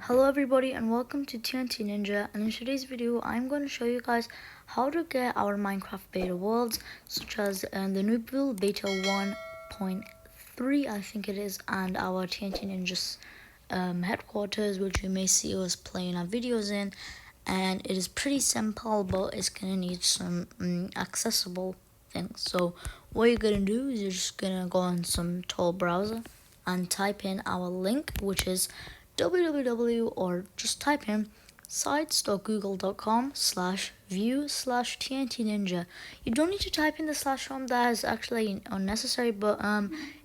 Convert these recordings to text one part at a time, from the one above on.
Hello everybody and welcome to TNT Ninja, and in today's video I'm going to show you guys how to get our Minecraft beta worlds such as the Noobville beta 1.3 I think it is, and our TNT Ninja's headquarters, which you may see us playing our videos in. And it is pretty simple, but it's going to need some accessible things. So what you're going to do is you're just going to go on some Tor browser and type in our link, which is www, or just type in sites.google.com/view/TNT Ninja. You don't need to type in the slash home, that is actually unnecessary, but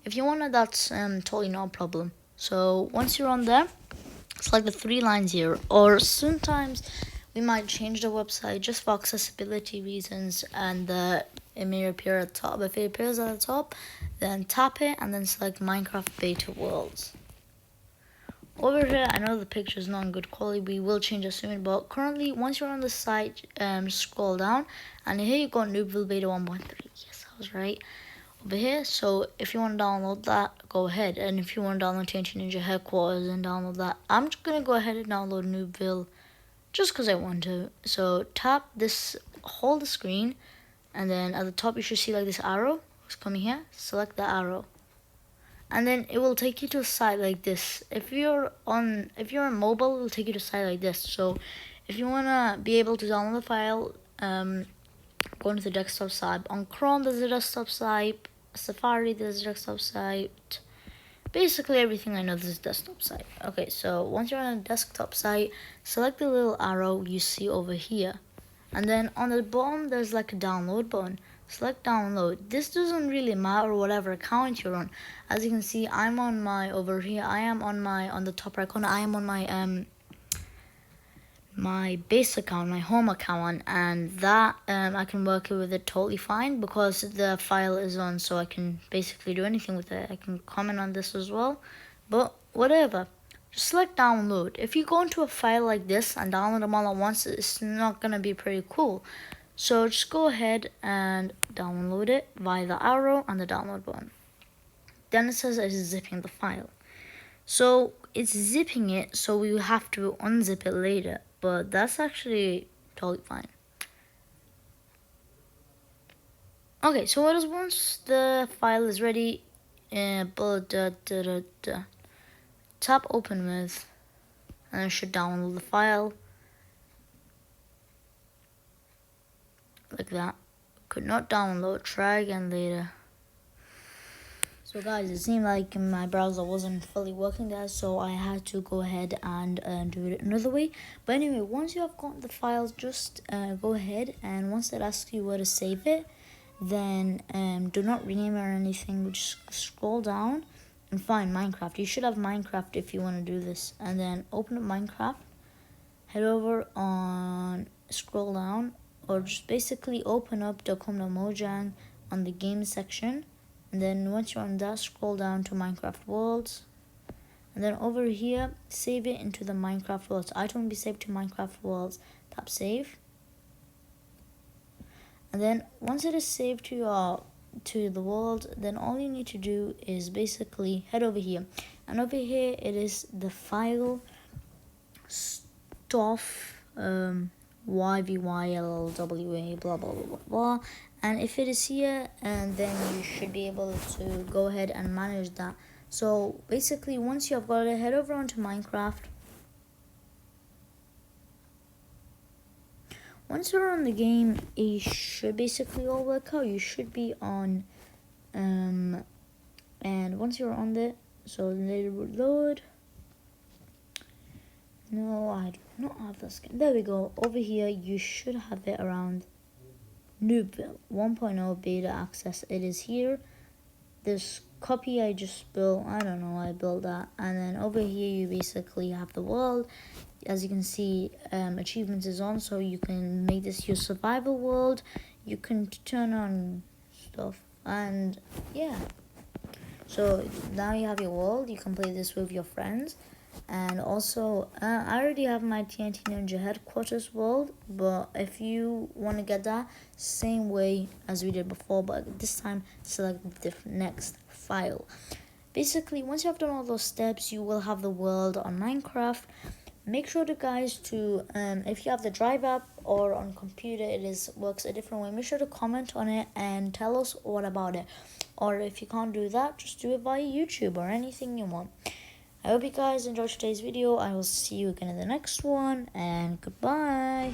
if you want it, that's totally no problem. So once you're on there, select the three lines here, or sometimes we might change the website just for accessibility reasons, and it may appear at the top. If it appears at the top, then tap it and then select Minecraft Beta Worlds. Over here, I know the picture is not in good quality, we will change it soon, but currently, once you're on the site, scroll down, and here you got Noobville Beta 1.3, yes, I was right, over here. So if you want to download that, go ahead, and if you want to download TNT Ninja Headquarters and download that, I'm just going to go ahead and download Noobville, just because I want to. So tap this, hold the screen, and then at the top you should see like this arrow, it's coming here, select the arrow. And then it will take you to a site like this. If you're on mobile, it will take you to a site like this. So if you wanna be able to download the file, go into the desktop site. On Chrome, there's a desktop site. Safari, there's a desktop site. Basically everything I know, this is desktop site. Okay, so once you're on a desktop site, select the little arrow you see over here, and then on the bottom there's like a download button. Select download. This doesn't really matter whatever account you're on. As you can see, I'm on my, over here, I am on my, on the top right corner, I am on my my base account, my home account, and that I can work with it totally fine because the file is on, so I can basically do anything with it. I can comment on this as well, but whatever. Just select download. If you go into a file like this and download them all at once, it's not gonna be pretty cool. So just go ahead and download it via the arrow and the download button. Then it says it's zipping the file. So it's zipping it, so we have to unzip it later, but that's actually totally fine. Okay, so what is, once the file is ready, tap open with, and it should download the file. Like that. Could not download, try again later. So guys, it seemed like my browser wasn't fully working there, so I had to go ahead and do it another way. But anyway, once you have got the files, just go ahead, and once it asks you where to save it, then do not rename it or anything, just scroll down and find Minecraft. You should have Minecraft if you want to do this, and then open up Minecraft, head over on, scroll down, or just basically open up Mojang on the game section, and then once you're on that, scroll down to Minecraft Worlds, and then over here save it into the Minecraft Worlds. Item will be saved to Minecraft Worlds. Tap save, and then once it is saved to the world, then all you need to do is basically head over here, and over here it is the file stuff YVYLWA blah blah blah blah, and if it is here, and then you should be able to go ahead and manage that. So basically, once you have got it, head over onto Minecraft. Once you're on the game, it should basically all work out. You should be on and once you're on there, so let it load. No, I do not have this game. There we go. Over here, you should have it around Noobville 1.0 beta access. It is here. This copy I just built, I don't know, I built that. And then over here, you basically have the world. As you can see, achievements is on, so you can make this your survival world. You can turn on stuff, and yeah. So now you have your world. You can play this with your friends. And also, I already have my TNT Ninja Headquarters world, but if you want to get that, same way as we did before, but this time select the next file. Basically, once you have done all those steps, you will have the world on Minecraft. make sure to guys to if you have the Drive app or on computer it is works a different way, make sure to comment on it and tell us what about it. Or if you can't do that, just do it via YouTube or anything you want. I hope you guys enjoyed today's video. I will see you again in the next one, and goodbye.